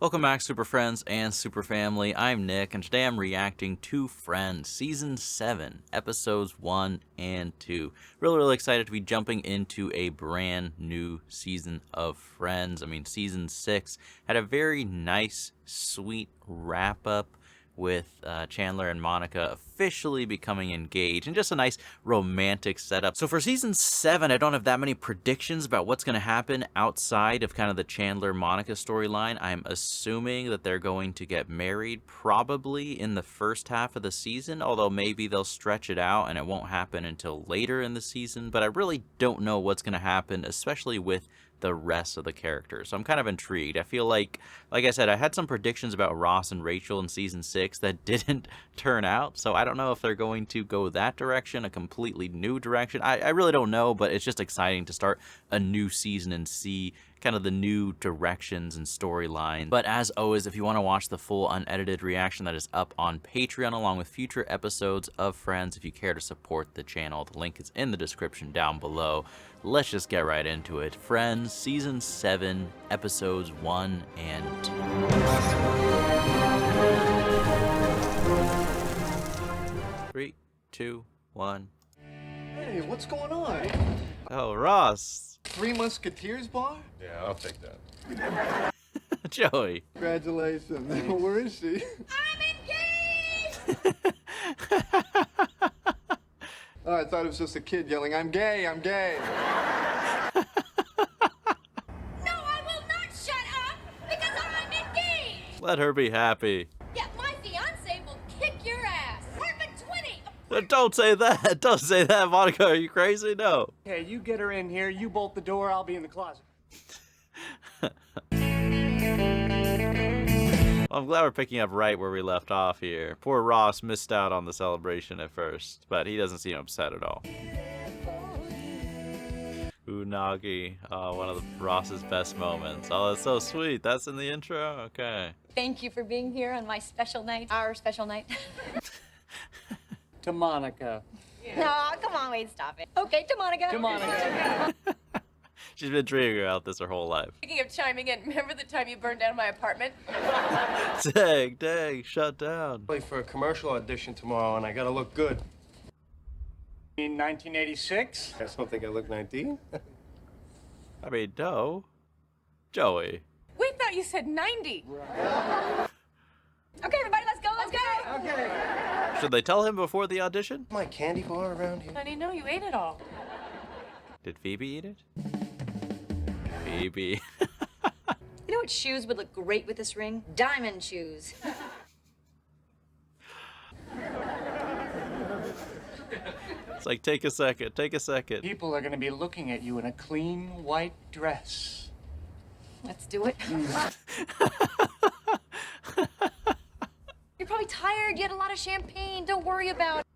Welcome back, Super Friends and Super Family. I'm Nick, and today I'm reacting to Friends, Season 7, Episodes 1 and 2. Really excited to be jumping into a brand new season of Friends. Season 6 had a very nice, sweet wrap-up with Chandler and Monica officially becoming engaged, and just a nice romantic setup. So for Season 7, I don't have that many predictions about what's going to happen outside of kind of the Chandler-Monica storyline. I'm assuming that they're going to get married probably in the first half of the season, although maybe they'll stretch it out and it won't happen until later in the season. But I really don't know what's going to happen, especially with the rest of the characters. So I'm kind of intrigued. I feel like I said, I had some predictions about Ross and Rachel in Season 6 that didn't turn out. So I don't know if they're going to go that direction, a completely new direction. I really don't know, but it's just exciting to start a new season and see kind of the new directions and storylines. But as always, if you want to watch the full unedited reaction, that is up on Patreon along with future episodes of Friends. If you care to support the channel, the link is in the description down below. Let's just get right into it. Friends, Season 7, Episodes 1 and 2. 3, 2, 1. Hey, what's going on? Oh, Ross. Three Musketeers bar? Yeah, I'll take that. Joey. Congratulations. Where is she? I'm engaged! Oh, I thought it was just a kid yelling, I'm gay, I'm gay. No, I will not shut up because I'm engaged! Let her be happy. Yeah, my fiance will kick your ass. Carbon 20! Don't say that. Don't say that, Monica. Are you crazy? No. Okay, you get her in here, you bolt the door, I'll be in the closet. I'm glad we're picking up right where we left off here. Poor Ross missed out on the celebration at first, but he doesn't seem upset at all. Unagi. Oh, one of Ross's best moments. Oh, that's so sweet. That's in the intro? Okay. Thank you for being here on my special night. Our special night. To Monica. No, come on, wait, stop it. Okay, to Monica. To Monica. She's been treating her out this her whole life. Speaking of chiming in, remember the time you burned down my apartment? Dang, shut down. For a commercial audition tomorrow, and I gotta look good. In 1986? I don't think I look 19. No. Joey. We thought you said 90. Okay, everybody, let's go, let's go. Okay. Should they tell him before the audition? My candy bar around here. Honey, no, you ate it all. Did Phoebe eat it? Phoebe. You know what shoes would look great with this ring? Diamond shoes. It's like, take a second, take a second. People are gonna be looking at you in a clean white dress. Let's do it. You're probably tired. You had a lot of champagne. Don't worry about it.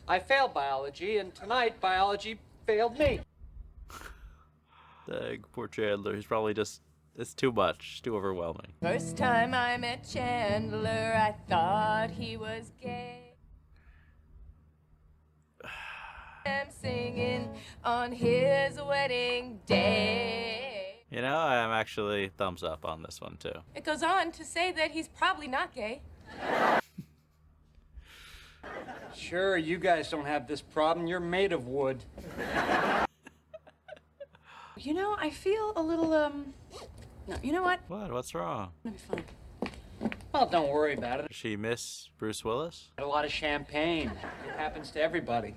I failed biology, and tonight biology failed me. Dang, poor Chandler. He's probably just, it's too much, too overwhelming. First time I met Chandler, I thought he was gay. I'm singing on his wedding day. You know, I'm actually thumbs up on this one too. It goes on to say that he's probably not gay. Sure, you guys don't have this problem. You're made of wood. You know, I feel a little, no, you know what? What? What's wrong? It'll be fine. Well, don't worry about it. Does she miss Bruce Willis? Had a lot of champagne. It happens to everybody.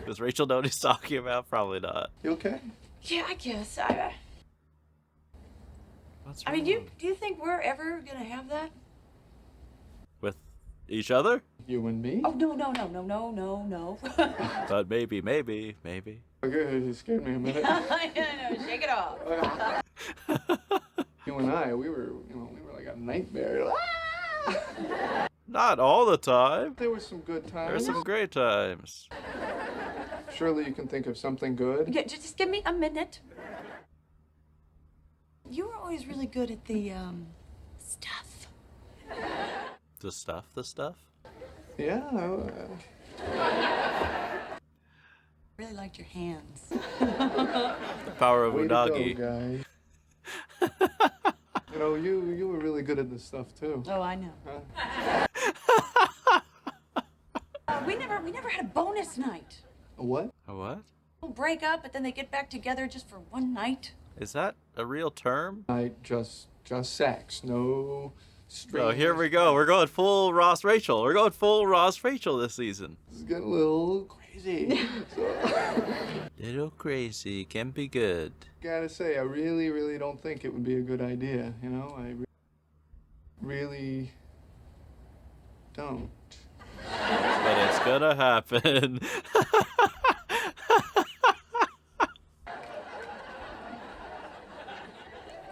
Does Rachel know what he's talking about? Probably not. You okay? Yeah, I guess. What's I wrong? mean, do you think we're ever gonna have that? With each other? You and me? Oh, no. But maybe. Okay, you scared me a minute. I know, shake it off. You and I, we were like a nightmare. Not all the time. There were some good There were times. some great times. Surely you can think of something good. Yeah, just give me a minute. You were always really good at the, stuff. The stuff? Yeah. Really liked your hands. The power of Way to go, Unagi. guy. You know, you were really good at this stuff too. Oh, I know. We never had a bonus night. A what? A what? We'll break up, but then they get back together just for one night. Is that a real term? Just sex, no strings. Oh, here we go. We're going full Ross Rachel. We're going full Ross Rachel this season. This is getting a little crazy. Little crazy can be good. Gotta say, I really don't think it would be a good idea. You know, I really don't. But it's gonna happen.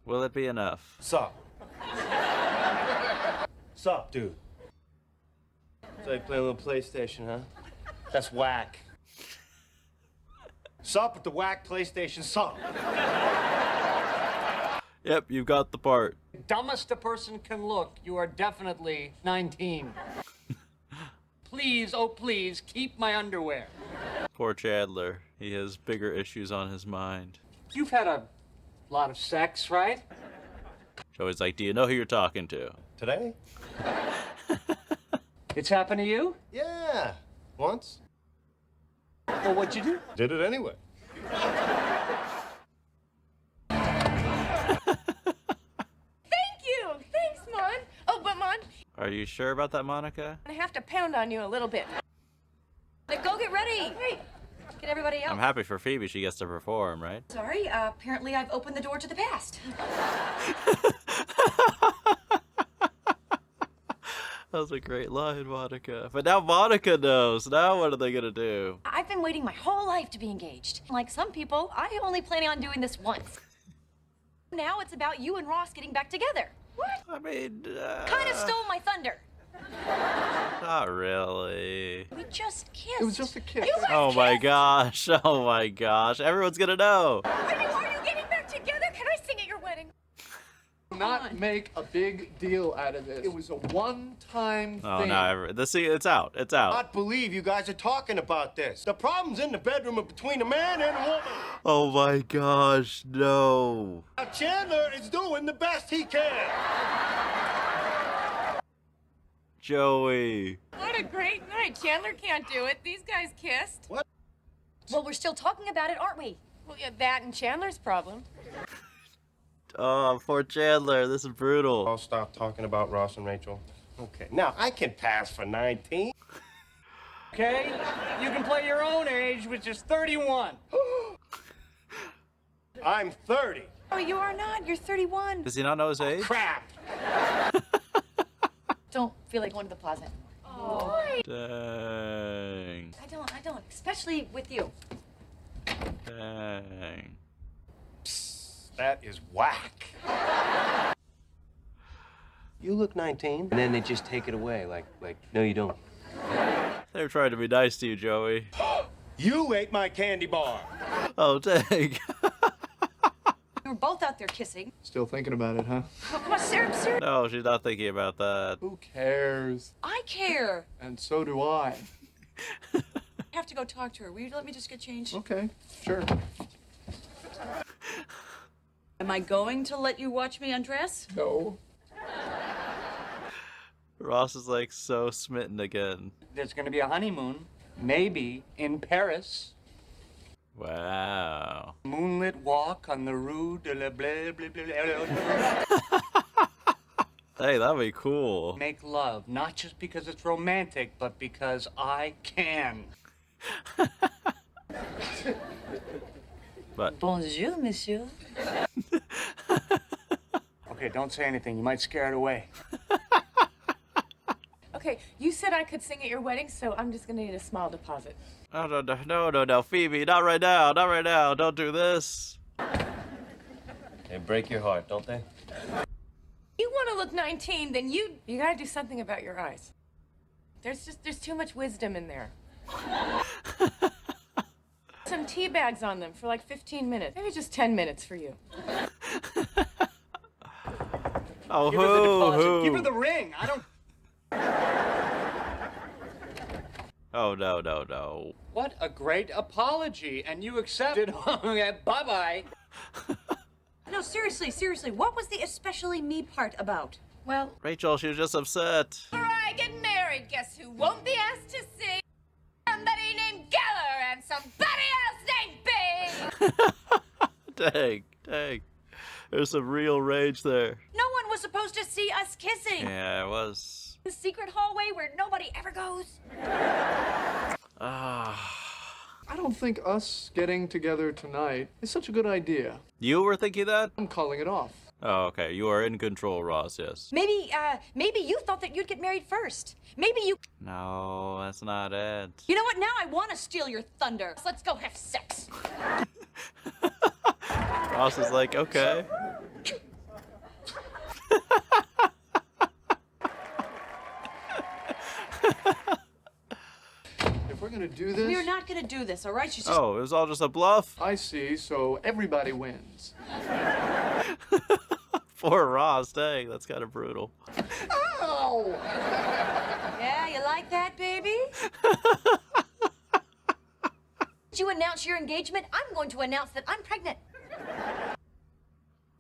Will it be enough? Sup? Sup, dude? So you play a little PlayStation, huh? That's whack. Sup with the whack PlayStation, sup? Yep, you got the part. Dumbest a person can look, you are definitely 19. Please, oh please, keep my underwear. Poor Chandler. He has bigger issues on his mind. You've had a lot of sex, right? Joey's like, do you know who you're talking to? Today? It's happened to you? Yeah. Once. Well, what'd you do? Did it anyway. Thank you. Thanks, Mon. Oh, but Mon, Are you sure about that, Monica? I have to pound on you a little bit. Now go get ready. Hey, Get everybody out. I'm happy for Phoebe. She gets to perform, right? Sorry, apparently I've opened the door to the past. That was a great line, Monica. But now Monica knows. Now what are they gonna do? I've been waiting my whole life to be engaged. Like some people, I only planning on doing this once. Now it's about you and Ross getting back together. What? I mean, Kind of stole my thunder. not really. We just kissed. It was just a kiss. You guys Oh my kissed? gosh. Oh my gosh. Everyone's gonna know. are you getting back together? Can I sing at your wedding? Not make a big deal out of this. It was a one-time Oh thing. no, it's out. It's out. Not believe you guys are talking about this. The problem's in the bedroom and between a man and a woman. Oh my gosh, no. Now Chandler is doing the best he can. Joey. What a great night. Chandler can't do it. These guys kissed. What? Well, we're still talking about it, aren't we? Well, yeah, that and Chandler's problem. Oh, poor Chandler. This is brutal. I'll stop talking about Ross and Rachel. Okay, now I can pass for 19. Okay? You can play your own age, which is 31. I'm 30. Oh, you are not. You're 31. Does he not know his age? Crap. Don't feel like going to the plaza anymore. Dang. I don't, especially with you. Dang. That is whack. You look 19. And then they just take it away, like, no, you don't. They're trying to be nice to you, Joey. You ate my candy bar. Oh, dang. We were both out there kissing. Still thinking about it, huh? Oh, come on, Sarah. No, she's not thinking about that. Who cares? I care. And so do I. I have to go talk to her. Will you let me just get changed? Okay, sure. Am I going to let you watch me undress? No. Ross is like so smitten again. There's gonna be a honeymoon, maybe in Paris. Wow. Moonlit walk on the Rue de la blah, blah, blah, blah, blah. Hey, that'd be cool. Make love, not just because it's romantic, but because I can. But Bonjour, monsieur. Okay, don't say anything. You might scare it away. Okay, you said I could sing at your wedding, so I'm just gonna need a small deposit. oh, no, Phoebe, not right now, not right now. Don't do this. They break your heart, don't they? You want to look 19, then you gotta do something about your eyes. There's too much wisdom in there. Some tea bags on them for like 15 minutes. Maybe just 10 minutes for you. Oh, Give her the deposit. who? Give her the ring. I don't. Oh, no. What a great apology, and you accepted. Bye-bye. No, seriously, what was the especially me part about? Well, Rachel, she was just upset. Before I get married, guess who won't be asked to sing? Somebody named Geller and somebody else named Bing! Dang. There's some real rage there. No one was supposed to see us kissing. Yeah, it was. The secret hallway where nobody ever goes. Ah. I don't think us getting together tonight is such a good idea. You were thinking that? I'm calling it off. Oh, okay. You are in control, Ross, yes. Maybe you thought that you'd get married first. Maybe you... No, that's not it. You know what? Now I want to steal your thunder. Let's go have sex. Ross is like, okay. If we're gonna do this, We're not gonna do this, all right? She's just... Oh, it was all just a bluff? I see, so everybody wins. Poor Ross, dang, that's kind of brutal. Ow! Yeah, you like that, baby? Did you announce your engagement? I'm going to announce that I'm pregnant.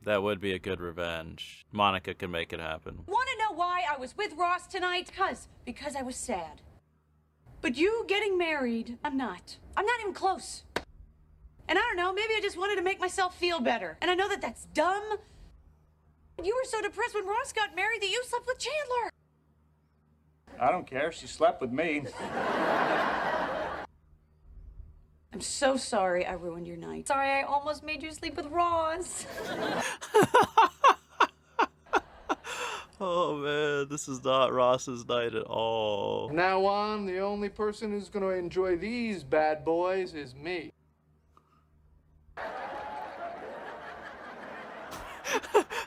That would be a good revenge. Monica can make it happen. Want to know why I was with Ross tonight? Because I was sad. But you getting married, I'm not. I'm not even close. And I don't know, maybe I just wanted to make myself feel better. And I know that that's dumb. You were so depressed when Ross got married that you slept with Chandler. I don't care. She slept with me. I'm so sorry I ruined your night. Sorry, I almost made you sleep with Ross. Oh man, this is not Ross's night at all. From now on, the only person who's gonna enjoy these bad boys is me.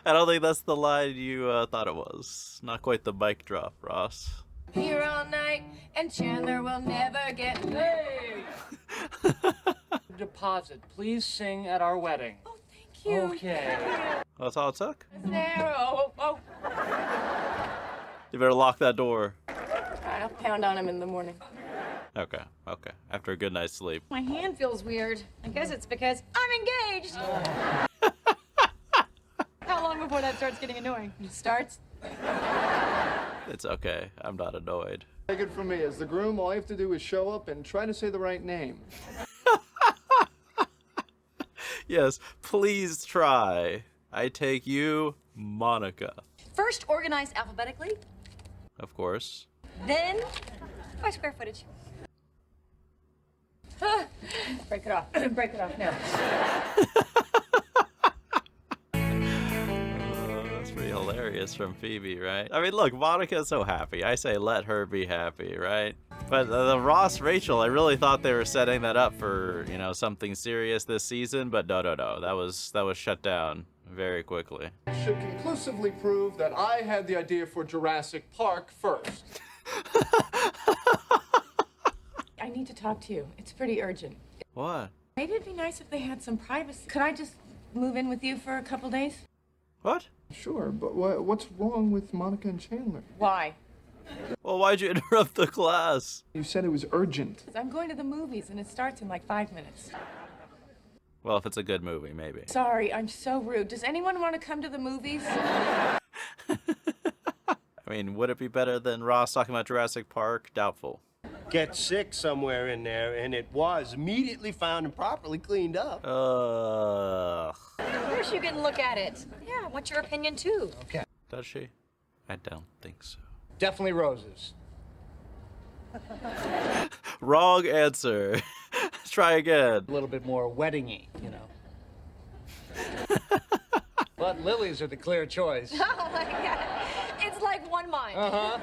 I don't think that's the line you thought it was. Not quite the mic drop, Ross. Here all night, and Chandler will never get Hey! Deposit. Please sing at our wedding. Oh, thank you. Okay. That's all it took? there. Oh. You better lock that door. I'll pound on him in the morning. Okay. After a good night's sleep. My hand feels weird. I guess it's because I'm engaged. How long before that starts getting annoying? It starts. It's okay. I'm not annoyed. Take it from me, as the groom, all you have to do is show up and try to say the right name. Yes, please try. I take you, Monica. First, organize alphabetically. Of course. Then, by square footage. Break it off. Break it off now. That's pretty hilarious from Phoebe, right? I mean, look, Monica's so happy. I say let her be happy, right? But the Ross Rachel, I really thought they were setting that up for, you know, something serious this season, but no. That was shut down very quickly. Should conclusively prove that I had the idea for Jurassic Park first. I need to talk to you. It's pretty urgent. What? Maybe it'd be nice if they had some privacy. Could I just move in with you for a couple days? What? Sure, but what's wrong with Monica and Chandler? Why? Well, why'd you interrupt the class? You said it was urgent. 'Cause I'm going to the movies and it starts in like 5 minutes. Well, if it's a good movie, maybe. Sorry, I'm so rude. Does anyone want to come to the movies? I mean, would it be better than Ross talking about Jurassic Park? Doubtful. Get sick somewhere in there, and it was immediately found and properly cleaned up. Ugh. Of course you can look at it. Yeah, what's your opinion too? Okay. Does she? I don't think so. Definitely roses. Wrong answer. Try again. A little bit more wedding-y, you know. But lilies are the clear choice. Oh my God. It's like one mind. Uh-huh.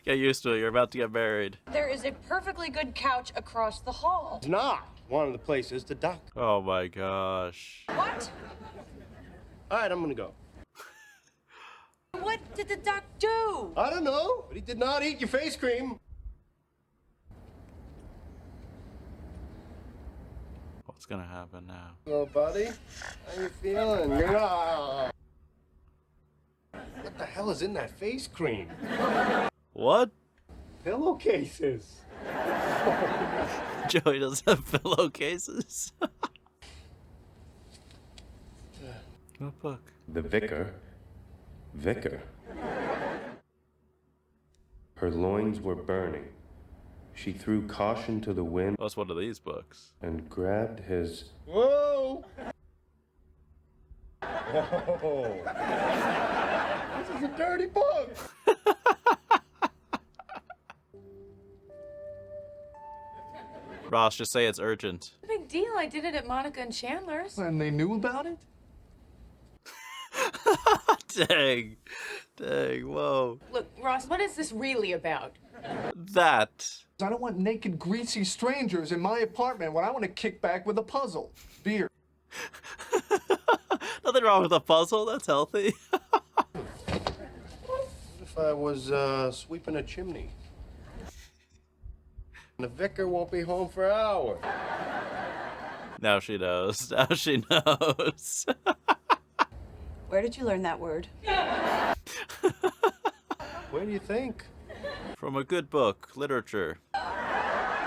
Get used to it. You're about to get married. There is a perfectly good couch across the hall. It's not one of the places to duck. Oh my gosh. What? All right, I'm gonna go. What did the duck do? I don't know, but he did not eat your face cream. What's gonna happen now? Hello, buddy. How you feeling? What the hell is in that face cream? What? Pillowcases. Joey doesn't have pillowcases. What book? The vicar. Her loins were burning. She threw caution to the wind What's one of these books? and grabbed his... Whoa! Whoa! This is a dirty book. Ross, just say it's urgent. Big deal. I did it at Monica and Chandler's. And they knew about it? Dang. Dang, whoa. Look, Ross, what is this really about? That. I don't want naked, greasy strangers in my apartment when I want to kick back with a puzzle. Beer. Nothing wrong with a puzzle, that's healthy. What if I was sweeping a chimney? And the vicar won't be home for hours. Now she knows. Now she knows. Where did you learn that word? Where do you think? From a good book, literature. I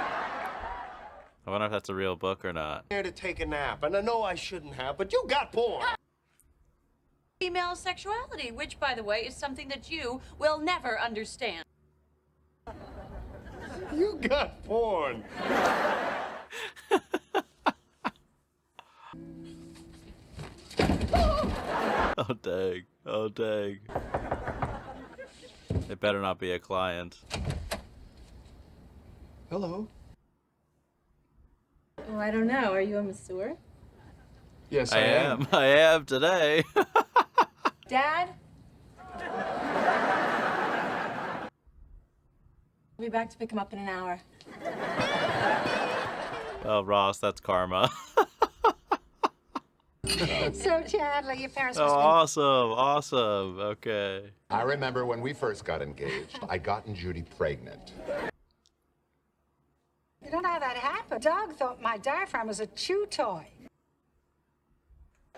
wonder if that's a real book or not. Here to take a nap, and I know I shouldn't have, but you got porn. Female sexuality, which, by the way, is something that you will never understand. You got porn. Oh, dang. Oh, dang. It better not be a client. Hello. Oh, I don't know. Are you a masseur? Yes, I am. I am today. Dad? I'll be back to pick him up in an hour. Oh, Ross, that's karma. So, Chandler, your parents Oh, must be... awesome. Awesome. Okay. I remember when we first got engaged, I'd gotten Judy pregnant. You don't know how that happened. Doug thought my diaphragm was a chew toy.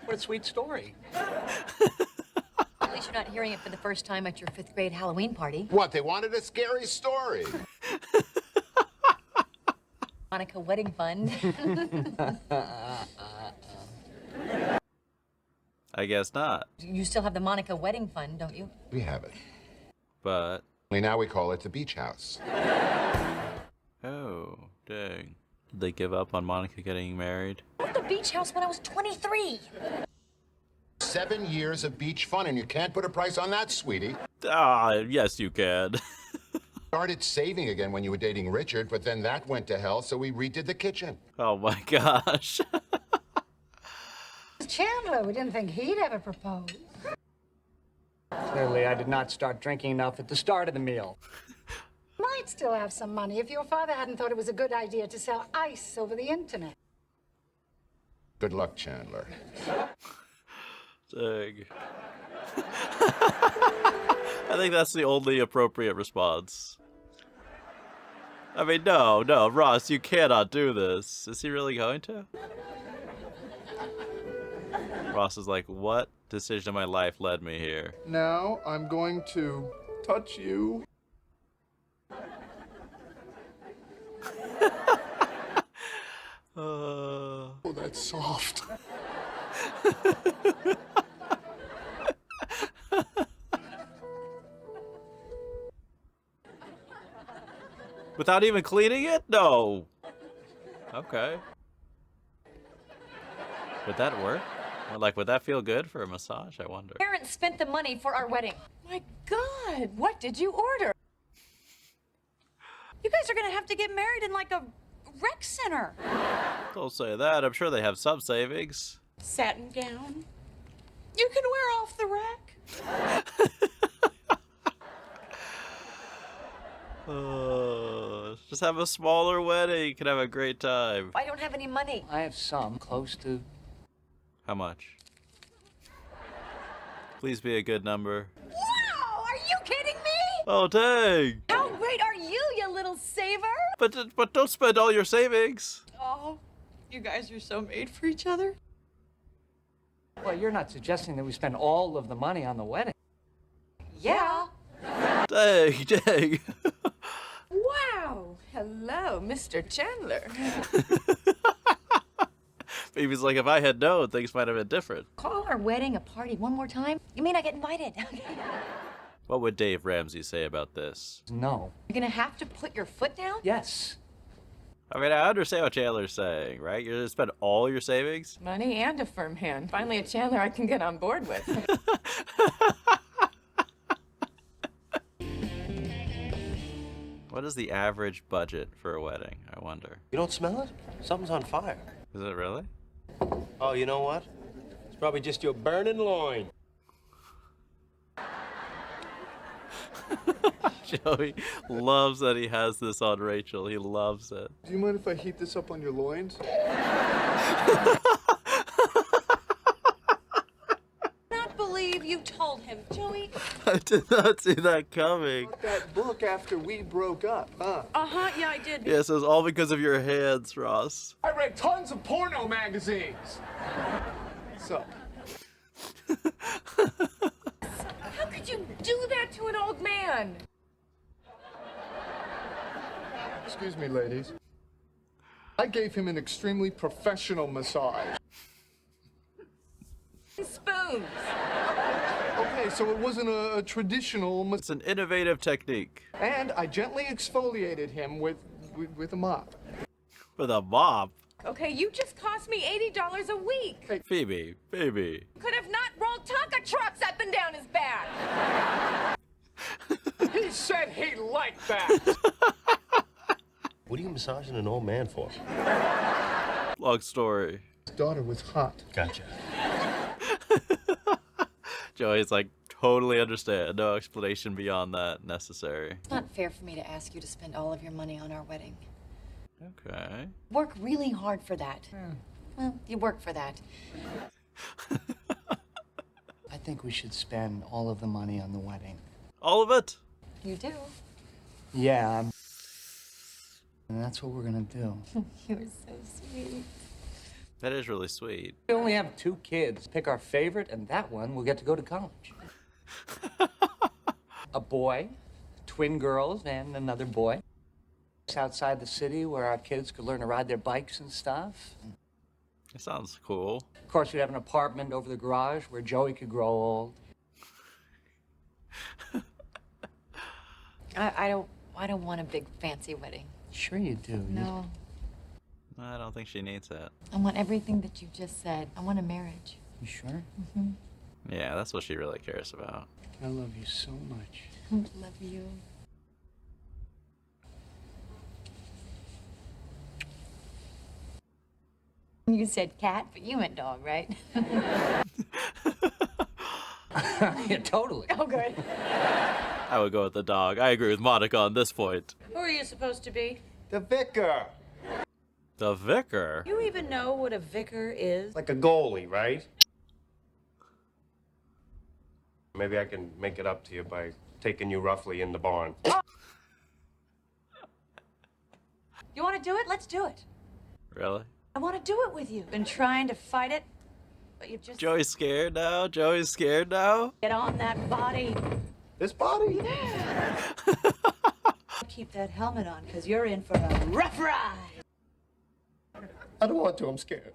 What a sweet story. At least you're not hearing it for the first time at your 5th grade Halloween party. What, they wanted a scary story? Monica wedding fund. I guess not. You still have the Monica wedding fund, don't you? We have it. But, Only now we call it the beach house. oh, dang. Did they give up on Monica getting married? I bought the beach house when I was 23. 7 years of beach fun, and you can't put a price on that, sweetie. Ah, yes, you can. Started saving again when you were dating Richard, but then that went to hell, so we redid the kitchen. Oh my gosh. Chandler, we didn't think he'd ever propose. Clearly, I did not start drinking enough at the start of the meal. Might still have some money if your father hadn't thought it was a good idea to sell ice over the internet. Good luck, Chandler. Dang. I think that's the only appropriate response. I mean, no, Ross, you cannot do this. Is he really going to? Ross is like, what decision of my life led me here? Now I'm going to touch you. Oh, that's soft. Without even cleaning it? No. Okay. Would that work? Or, like, would that feel good for a massage? I wonder. Parents spent the money for our wedding. My God, what did you order? You guys are gonna have to get married in like a rec center. Don't say that. I'm sure they have some savings. Satin gown. You can wear off the rack. Just have a smaller wedding. You can have a great time. I don't have any money. I have some close to... How much? Please be a good number. Wow, are you kidding me? Oh, dang. How great are you, you little saver? But don't spend all your savings. Oh, you guys are so made for each other. Well, you're not suggesting that we spend all of the money on the wedding. Yeah. Dang. Wow, Hello, Mr. Chandler. Phoebe's like, if I had known, things might have been different. Call our wedding a party one more time? You may not get invited. What would Dave Ramsey say about this? No. You're gonna have to put your foot down? Yes. I mean, I understand what Chandler's saying, right? You're gonna spend all your savings? Money and a firm hand. Finally, a Chandler I can get on board with. What is the average budget for a wedding, I wonder? You don't smell it? Something's on fire. Is it really? Oh, you know what? It's probably just your burning loin. Joey loves that he has this on Rachel. He loves it. Do you mind if I heat this up on your loins? Not believe you told him, Joey. I did not see that coming. That book after we broke up, huh? Uh-huh, yeah, I did. Yes, it was all because of your hands, Ross. I read tons of porno magazines. So, How could you do that to an old man? excuse me, ladies. I gave him an extremely professional massage. Spoons. Okay, so it wasn't a traditional massage. It's an innovative technique. And I gently exfoliated him with a mop. With a mop. Okay, you just cost me $80 a week. Phoebe. Could have not rolled Tonka trucks up and down his back. He said he liked that. What are you massaging an old man for? Long story. His daughter was hot. Gotcha. Joey's like, totally understand. No explanation beyond that necessary. It's not fair for me to ask you to spend all of your money on our wedding. Okay. Work really hard for that. Well, you work for that. I think we should spend all of the money on the wedding. All of it? You do. Yeah. And that's what we're gonna do. You're so sweet. That is really sweet. We only have 2 kids. Pick our favorite, and that one will get to go to college. A boy, twin girls, and another boy. Outside the city where our kids could learn to ride their bikes and stuff. It sounds cool. Of course, we'd have an apartment over the garage where Joey could grow old. I don't want a big fancy wedding. Sure you do. No. I don't think she needs it. I want everything that you just said. I want a marriage. You sure? Mm-hmm. Yeah, that's what she really cares about. I love you so much. Love you. You said cat, but you meant dog, right? Yeah, totally. Oh, good. I would go with the dog. I agree with Monica on this point. Who are you supposed to be? The vicar. The vicar? You even know what a vicar is? Like a goalie, right? Maybe I can make it up to you by taking you roughly in the barn. You want to do it? Let's do it. Really? I want to do it with you. Been trying to fight it, but you've just Joey's scared now? Joey's scared now? get on that body. This body? Keep that helmet on, because you're in for a rough ride. I don't want to, I'm scared.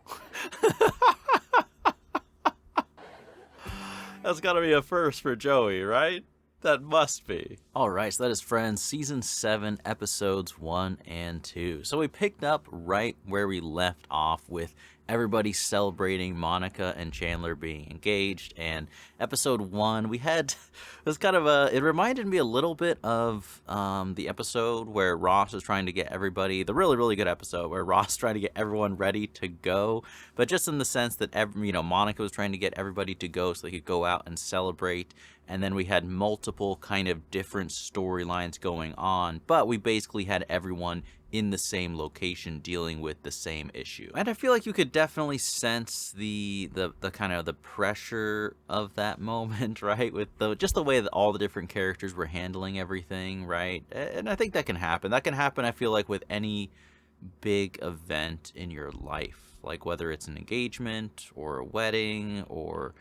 That's gotta be a first for Joey, right? That must be. All right, so that is Friends, Season 7, Episodes 1 and 2. So we picked up right where we left off with everybody celebrating Monica and Chandler being engaged. And Episode 1, we had, it was kind of a, it reminded me a little bit of the episode where Ross was trying to get everybody, the really, really good episode where Ross was trying to get everyone ready to go. But just in the sense that, Monica was trying to get everybody to go so they could go out and celebrate. And then we had multiple kind of different storylines going on, but we basically had everyone in the same location dealing with the same issue. And I feel like you could definitely sense the kind of the pressure of that moment, right? With just the way that all the different characters were handling everything, right? And I think that can happen. That can happen, I feel like, with any big event in your life, like whether it's an engagement or a wedding or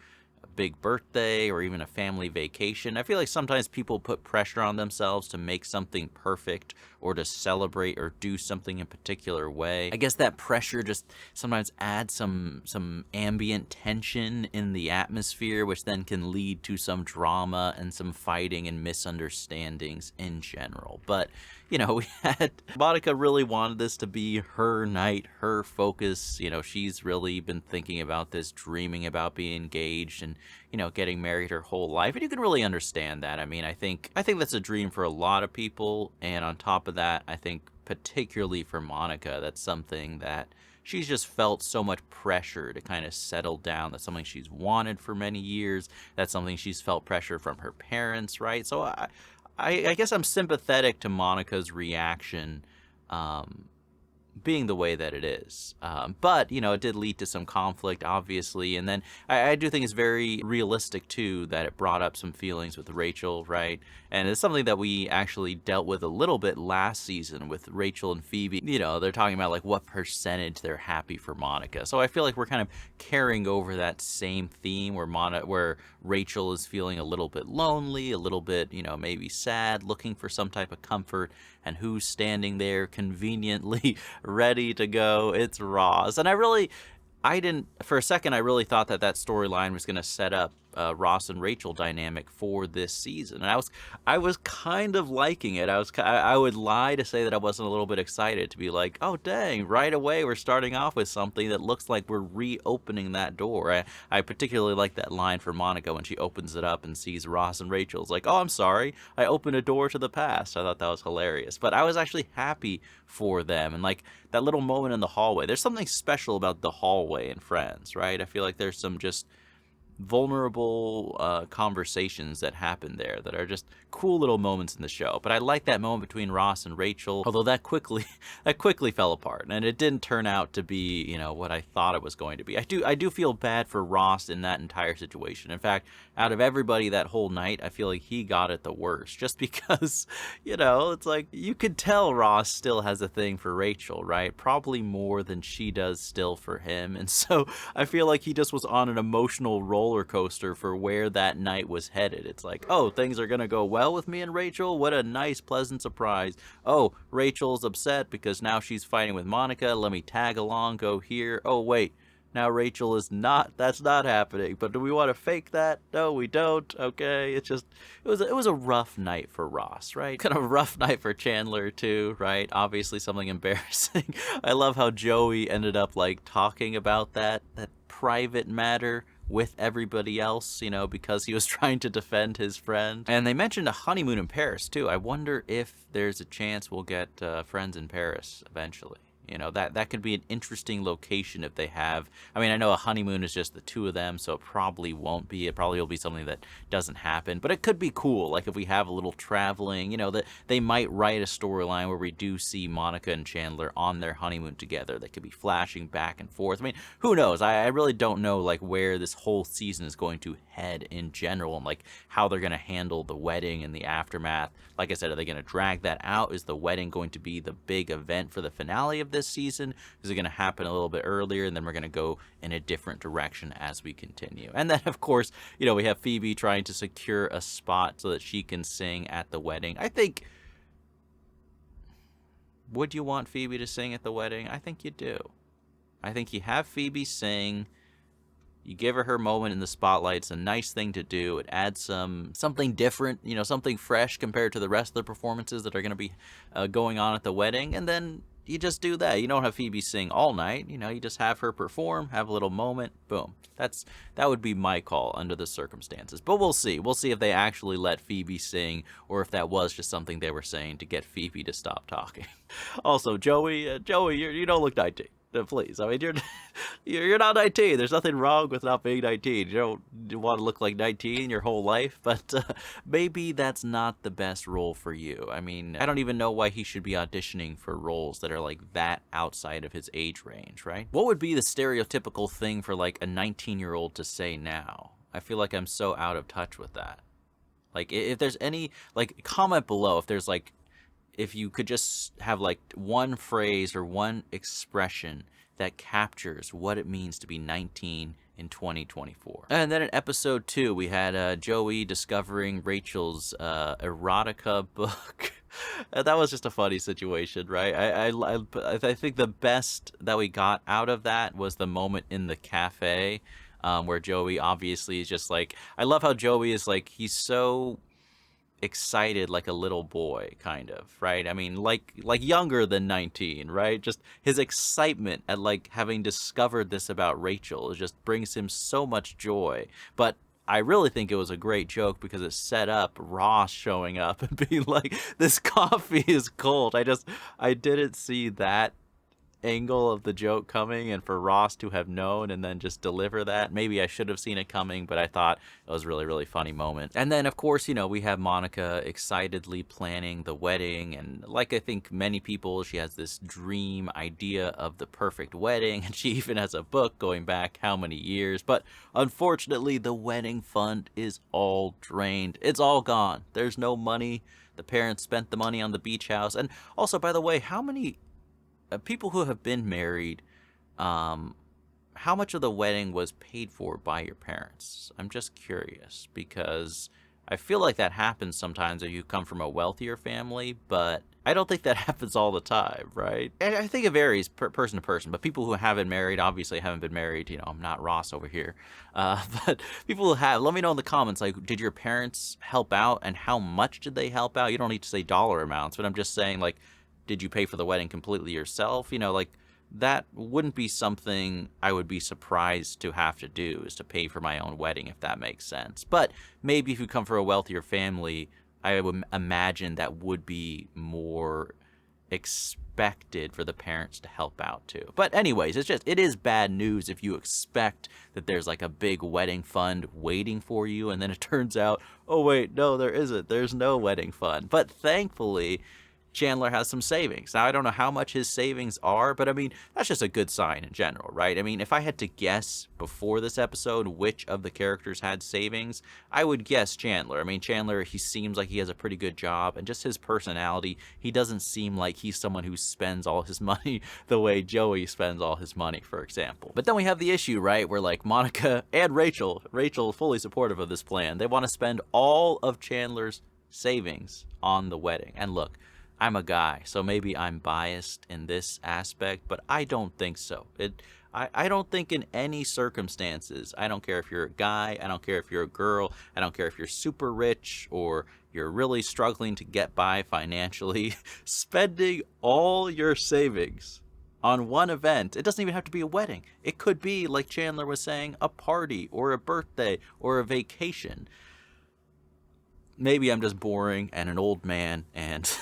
big birthday or even a family vacation. I feel like sometimes people put pressure on themselves to make something perfect or to celebrate or do something in a particular way. I guess that pressure just sometimes adds some ambient tension in the atmosphere, which then can lead to some drama and some fighting and misunderstandings in general. But, you know, we had Monica really wanted this to be her night, her focus. You know, she's really been thinking about this, dreaming about being engaged and, you know, getting married her whole life. And you can really understand that. I mean, I think that's a dream for a lot of people. And on top of that, I think particularly for Monica, that's something that she's just felt so much pressure to kind of settle down. That's something she's wanted for many years. That's something she's felt pressure from her parents, right? So I guess I'm sympathetic to Monica's reaction being the way that it is. But, you know, it did lead to some conflict, obviously. And then I do think it's very realistic, too, that it brought up some feelings with Rachel, right? And it's something that we actually dealt with a little bit last season with Rachel and Phoebe. You know, they're talking about, like, what percentage they're happy for Monica. So I feel like we're kind of carrying over that same theme where Rachel is feeling a little bit lonely, a little bit, you know, maybe sad, looking for some type of comfort. And who's standing there conveniently ready to go? It's Ross. And for a second, I really thought that storyline was going to set up Ross and Rachel dynamic for this season. And I was kind of liking it. I would lie to say that I wasn't a little bit excited to be like, oh, dang, right away we're starting off with something that looks like we're reopening that door. I particularly like that line for Monica when she opens it up and sees Ross and Rachel. It's like, oh, I'm sorry, I opened a door to the past. I thought that was hilarious. But I was actually happy for them. And like that little moment in the hallway, there's something special about the hallway in Friends, right? I feel like there's some just vulnerable conversations that happen there that are just cool little moments in the show. But I like that moment between Ross and Rachel, although that quickly fell apart, and it didn't turn out to be, you know, what I thought it was going to be. I do feel bad for Ross in that entire situation. In fact, out of everybody that whole night, I feel like he got it the worst, just because, you know, it's like you could tell Ross still has a thing for Rachel, right? Probably more than she does still for him. And so I feel like he just was on an emotional roller coaster for where that night was headed. It's like, oh, things are gonna go well with me and Rachel. What a nice, pleasant surprise. Oh, Rachel's upset because now she's fighting with Monica. Let me tag along, go here. Oh, wait. Now Rachel is not, that's not happening. But do we want to fake that? No, we don't. Okay. It's just, it was a rough night for Ross, right? Kind of a rough night for Chandler too, right? Obviously something embarrassing. I love how Joey ended up like talking about that private matter with everybody else, you know, because he was trying to defend his friend. And they mentioned a honeymoon in Paris too. I wonder if there's a chance we'll get friends in Paris eventually. You know, that could be an interesting location if they have. I mean, I know a honeymoon is just the two of them, so it probably won't be. It probably will be something that doesn't happen. But it could be cool, like if we have a little traveling, you know, that they might write a storyline where we do see Monica and Chandler on their honeymoon together. That could be flashing back and forth. I mean, who knows? I really don't know, like, where this whole season is going to head in general and, like, how they're going to handle the wedding and the aftermath. Like I said, are they going to drag that out? Is the wedding going to be the big event for the finale of this season? Is it going to happen a little bit earlier and then we're going to go in a different direction as we continue? And then, of course, you know, we have Phoebe trying to secure a spot so that she can sing at the wedding. I think, would you want Phoebe to sing at the wedding? I think you do. I think you have Phoebe sing. You give her moment in the spotlight. It's a nice thing to do. It adds something different, you know, something fresh compared to the rest of the performances that are going to be going on at the wedding. And then you just do that. You don't have Phoebe sing all night. You know, you just have her perform, have a little moment, boom. That would be my call under the circumstances. But we'll see. We'll see if they actually let Phoebe sing or if that was just something they were saying to get Phoebe to stop talking. Also, Joey, you don't look 19. Please, I mean, you're not 19. There's nothing wrong with not being 19. You don't want to look like 19 your whole life, but maybe that's not the best role for you. I mean, I don't even know why he should be auditioning for roles that are like that outside of his age range, right? What would be the stereotypical thing for like a 19-year-old to say now? I feel like I'm so out of touch with that. Like, if there's any, like, comment below if there's like, if you could just have like one phrase or one expression that captures what it means to be 19 in 2024. And then in episode 2, we had Joey discovering Rachel's erotica book. That was just a funny situation, right? I think the best that we got out of that was the moment in the cafe, where Joey obviously is just like, I love how Joey is like, he's so excited like a little boy, kind of, right? I mean, like younger than 19, right? Just his excitement at like having discovered this about Rachel, it just brings him so much joy. But I really think it was a great joke because it set up Ross showing up and being like, this coffee is cold. I didn't see that angle of the joke coming, and for Ross to have known and then just deliver that, maybe I should have seen it coming, but I thought it was a really, really funny moment. And then of course, you know, we have Monica excitedly planning the wedding, and like I think many people, she has this dream idea of the perfect wedding, and she even has a book going back how many years. But unfortunately, the wedding fund is all drained. It's all gone. There's no money. The parents spent the money on the beach house. And also, by the way, how many people who have been married, how much of the wedding was paid for by your parents? I'm just curious, because I feel like that happens sometimes if you come from a wealthier family, but I don't think that happens all the time, right? I think it varies person to person, but people who haven't married, obviously haven't been married, you know, I'm not Ross over here, but people who have, let me know in the comments, like, did your parents help out, and how much did they help out? You don't need to say dollar amounts, but I'm just saying, like, did you pay for the wedding completely yourself? You know, like, that wouldn't be something I would be surprised to have to do, is to pay for my own wedding, if that makes sense. But maybe if you come from a wealthier family, I would imagine that would be more expected for the parents to help out too. But anyways, it is bad news if you expect that there's like a big wedding fund waiting for you, and then it turns out, oh wait, no, there isn't. There's no wedding fund. But thankfully, Chandler has some savings. Now, I don't know how much his savings are, but I mean, that's just a good sign in general, right? I mean, if I had to guess before this episode which of the characters had savings, I would guess Chandler. I mean, Chandler, he seems like he has a pretty good job, and just his personality, he doesn't seem like he's someone who spends all his money the way Joey spends all his money, for example. But then we have the issue, right, where like Monica and Rachel fully supportive of this plan. They want to spend all of Chandler's savings on the wedding. And look, I'm a guy, so maybe I'm biased in this aspect, but I don't think so. I don't think in any circumstances, I don't care if you're a guy, I don't care if you're a girl, I don't care if you're super rich or you're really struggling to get by financially, spending all your savings on one event, it doesn't even have to be a wedding. It could be, like Chandler was saying, a party or a birthday or a vacation. Maybe I'm just boring and an old man, and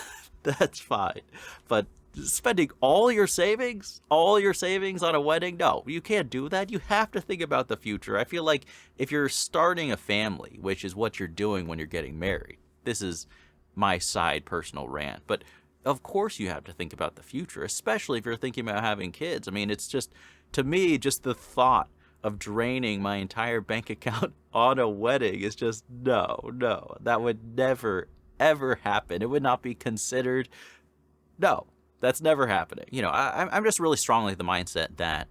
that's fine. But spending all your savings on a wedding? No, you can't do that. You have to think about the future. I feel like if you're starting a family, which is what you're doing when you're getting married, this is my side personal rant, but of course you have to think about the future, especially if you're thinking about having kids. I mean, it's just, to me, just the thought of draining my entire bank account on a wedding is just, no, that would never ever happen. It would not be considered. No, that's never happening. You know, I'm just really strongly the mindset that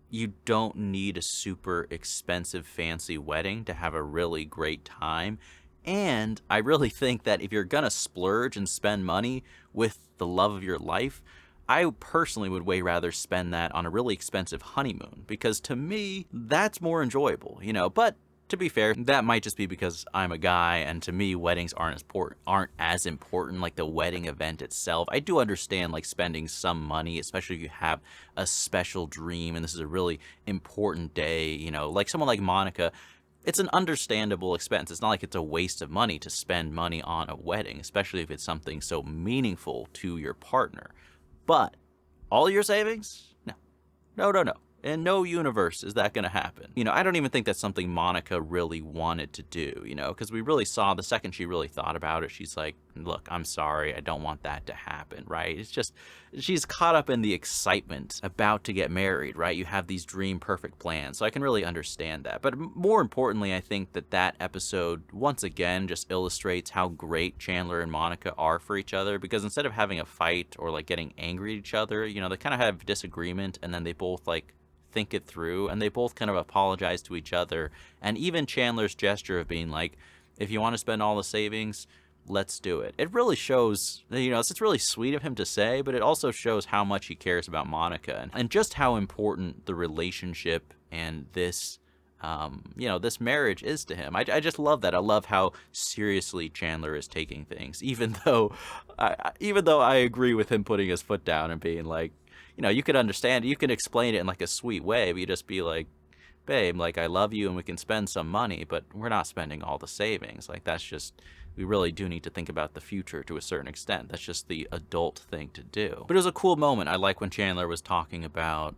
you don't need a super expensive fancy wedding to have a really great time. And I really think that if you're gonna splurge and spend money with the love of your life, I personally would way rather spend that on a really expensive honeymoon, because to me that's more enjoyable, you know. But to be fair, that might just be because I'm a guy, and to me, weddings aren't as important, like the wedding event itself. I do understand, like, spending some money, especially if you have a special dream, and this is a really important day, you know, like someone like Monica. It's an understandable expense. It's not like it's a waste of money to spend money on a wedding, especially if it's something so meaningful to your partner. But all your savings? No. In no universe is that going to happen. You know, I don't even think that's something Monica really wanted to do, you know, because we really saw the second she really thought about it, she's like, look, I'm sorry, I don't want that to happen, right? It's just, she's caught up in the excitement about to get married, right? You have these dream perfect plans. So I can really understand that. But more importantly, I think that episode once again just illustrates how great Chandler and Monica are for each other, because instead of having a fight or like getting angry at each other, you know, they kind of have disagreement and then they both like think it through and they both kind of apologize to each other. And even Chandler's gesture of being like, if you want to spend all the savings, let's do it. It really shows, you know, it's really sweet of him to say, but it also shows how much he cares about Monica and just how important the relationship and this, you know, this marriage is to him. I just love that. I love how seriously Chandler is taking things, even though I agree with him putting his foot down and being like, you know, you could understand, you can explain it in like a sweet way, but you just be like, babe, like, I love you and we can spend some money, but we're not spending all the savings. Like, that's just, we really do need to think about the future to a certain extent. That's just the adult thing to do. But it was a cool moment. I like when Chandler was talking about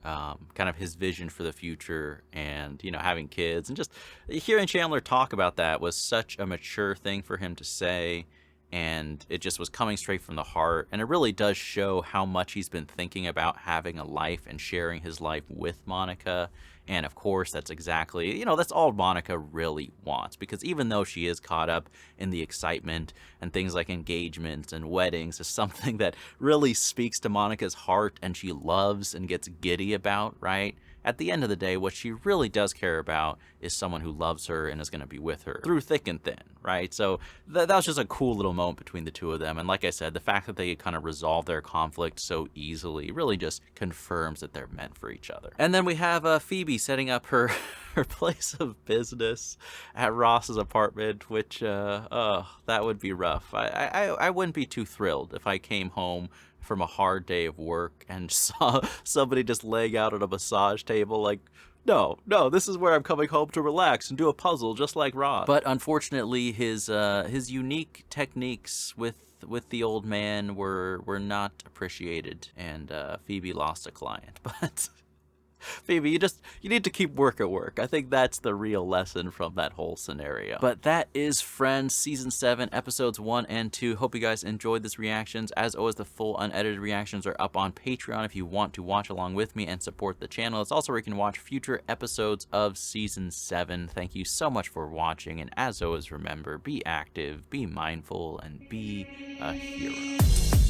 kind of his vision for the future and, you know, having kids. And just hearing Chandler talk about that was such a mature thing for him to say. And it just was coming straight from the heart. And it really does show how much he's been thinking about having a life and sharing his life with Monica. And of course, that's exactly, you know, that's all Monica really wants. Because even though she is caught up in the excitement and things like engagements and weddings is something that really speaks to Monica's heart and she loves and gets giddy about, right? At the end of the day, what she really does care about is someone who loves her and is going to be with her through thick and thin, right? So that was just a cool little moment between the two of them. And like I said, the fact that they kind of resolve their conflict so easily really just confirms that they're meant for each other. And then we have Phoebe setting up her place of business at Ross's apartment, which, that would be rough. I wouldn't be too thrilled if I came home from a hard day of work and saw somebody just laying out on a massage table like, no, this is where I'm coming home to relax and do a puzzle just like Ross. But unfortunately, his unique techniques with the old man were not appreciated, and Phoebe lost a client. But Phoebe, you need to keep work at work. I think that's the real lesson from that whole scenario. But that is Friends Season 7, Episodes 1 and 2. Hope you guys enjoyed these reactions. As always, the full unedited reactions are up on Patreon if you want to watch along with me and support the channel. It's also where you can watch future episodes of Season 7. Thank you so much for watching, and as always, remember, be active, be mindful, and be a hero.